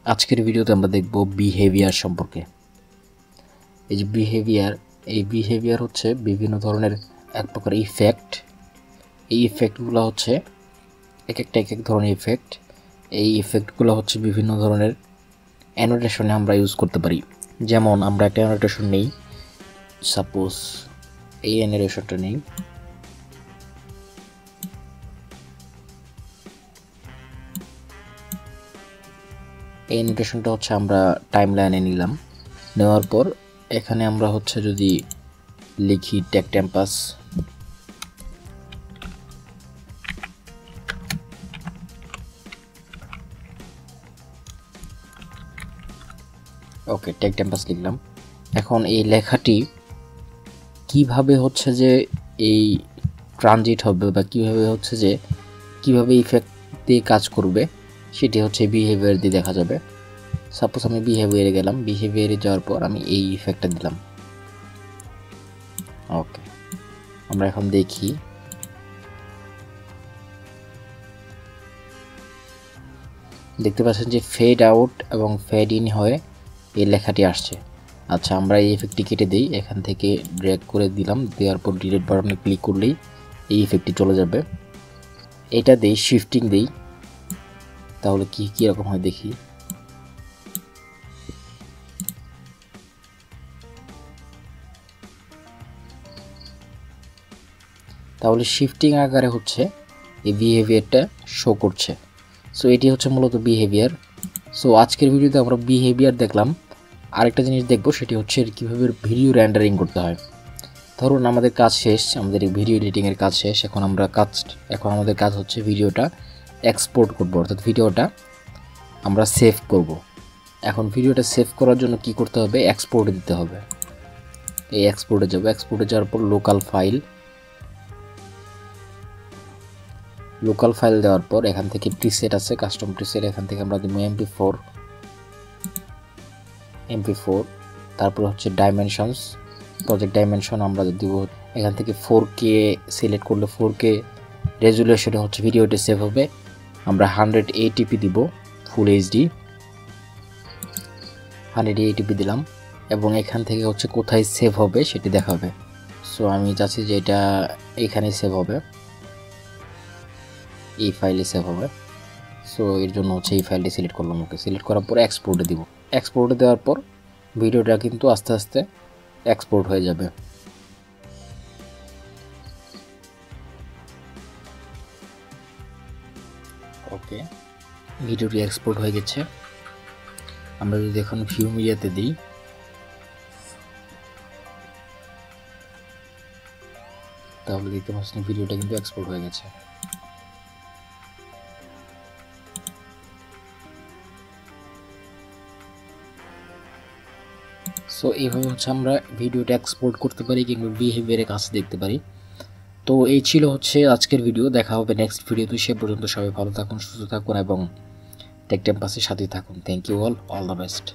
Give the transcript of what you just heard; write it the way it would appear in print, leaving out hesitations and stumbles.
আজকের ভিডিওতে আমরা দেখব বিহেভিয়ার সম্পর্কে। এই যে বিহেভিয়ার হচ্ছে বিভিন্ন ধরনের এক প্রকার ইফেক্ট। এই ইফেক্টগুলো হচ্ছে এক এক ধরনের ইফেক্ট। এই ইফেক্টগুলো হচ্ছে বিভিন্ন ধরনের অ্যানোটেশনে আমরা ইউজ করতে পারি। যেমন আমরা একটা অ্যানোটেশন নেই, সাপোজ এই অ্যানোটেশনটা নেই। এই অ্যানোটেশনটা হচ্ছে আমরা টাইমলাইনে নিলাম, নেওয়ার পর এখানে আমরা হচ্ছে যদি লিখি tech campus, okay tech campus লিখলাম। এখন এই লেখাটি কিভাবে হচ্ছে যে এই ট্রানজিট হবে বা কিভাবে হচ্ছে যে কিভাবে ইফেক্ট দিয়ে কাজ করবে সেটি হচ্ছে বিহেভিয়ার দিয়ে দেখা যাবে। সাপোজ আমি বিহেভিয়ারে গেলাম, বিহেভিয়ারে যাওয়ার পর আমি এই ইফেক্টটা দিলাম। ওকে, আমরা এখন দেখি দেখতে পাচ্ছেন যে ফেড আউট এবং ফেড ইন হয়ে এই লেখাটি আসছে। আচ্ছা, আমরা এই ইফেক্টটি কেটে দিই, এখান থেকে ড্র্যাগ করে দিলাম, দেওয়ার পর ডিলিট বাটনে ক্লিক করলেই এই ইফেক্টটি চলে যাবে। এটা দেই, শিফটিং দেই, তাহলে কি রকম হয় দেখি। তাহলে শিফটিং আকারে হচ্ছে এই বিহেভিয়ারটা শো করছে। সো এটি হচ্ছে মূলত বিহেভিয়ার। সো আজকের ভিডিওতে আমরা বিহেভিয়ার দেখলাম। আরেকটা জিনিস দেখব, সেটি হচ্ছে কীভাবে ভিডিও রেন্ডারিং করতে হয়। ধরুন আমাদের কাজ শেষ, আমাদের ভিডিও এডিটিংয়ের কাজ শেষ, এখন আমাদের কাজ হচ্ছে ভিডিওটা এক্সপোর্ট করব, অর্থাৎ ভিডিওটা আমরা সেভ করব। এখন ভিডিওটা সেভ করার জন্য কি করতে হবে, এক্সপোর্টে দিতে হবে। এই এক্সপোর্টে যাব, এক্সপোর্টে যাওয়ার পর লোকাল ফাইল দেওয়ার পর এখান থেকে প্রিসেট আছে, কাস্টম প্রিসেট, এখান থেকে আমরা দেবো MP4। তারপর হচ্ছে ডাইমেনশনস, প্রজেক্ট ডাইমেনশন আমরা দিব, এখান থেকে 4K সিলেক্ট করলে 4K রেজুলেশনে হচ্ছে ভিডিওটি সেভ হবে। আমরা 180p দিব, ফুল HD 180p দিলাম, এবং এখান থেকে হচ্ছে কোথায় সেভ হবে সেটি দেখাবে। সো আমি চাচ্ছি যে এটা এখানে সেভ হবে, এই ফাইলে সেভ হবে। সো এর জন্য হচ্ছে এই ফাইলটি সিলেক্ট করলাম। ওকে, সিলেক্ট করার পর এক্সপোর্টে দিব। এক্সপোর্টে দেওয়ার পর ভিডিওটা কিন্তু আস্তে আস্তে এক্সপোর্ট হয়ে যাবে। ওকে, ভিডিওটি এক্সপোর্ট হয়ে গেছে। আমরা যদি এখন ভিউ মিডিয়াতে দিই, তাহলে দেখতে পাচ্ছেন ভিডিওটা কিন্তু এক্সপোর্ট হয়ে গেছে। সো এইভাবে হচ্ছে আমরা ভিডিওটা এক্সপোর্ট করতে পারি কিংবা বিহেভিয়ারের কাজ দেখতে পারি। তো এই ছিল হচ্ছে আজকের ভিডিও। দেখা হবে নেক্সট ভিডিওতে। সে পর্যন্ত সবাই ভালো থাকুন, সুস্থ থাকুন এবং টেক ক্যাম্পাসের সাথে থাকুন। Thank you all the best.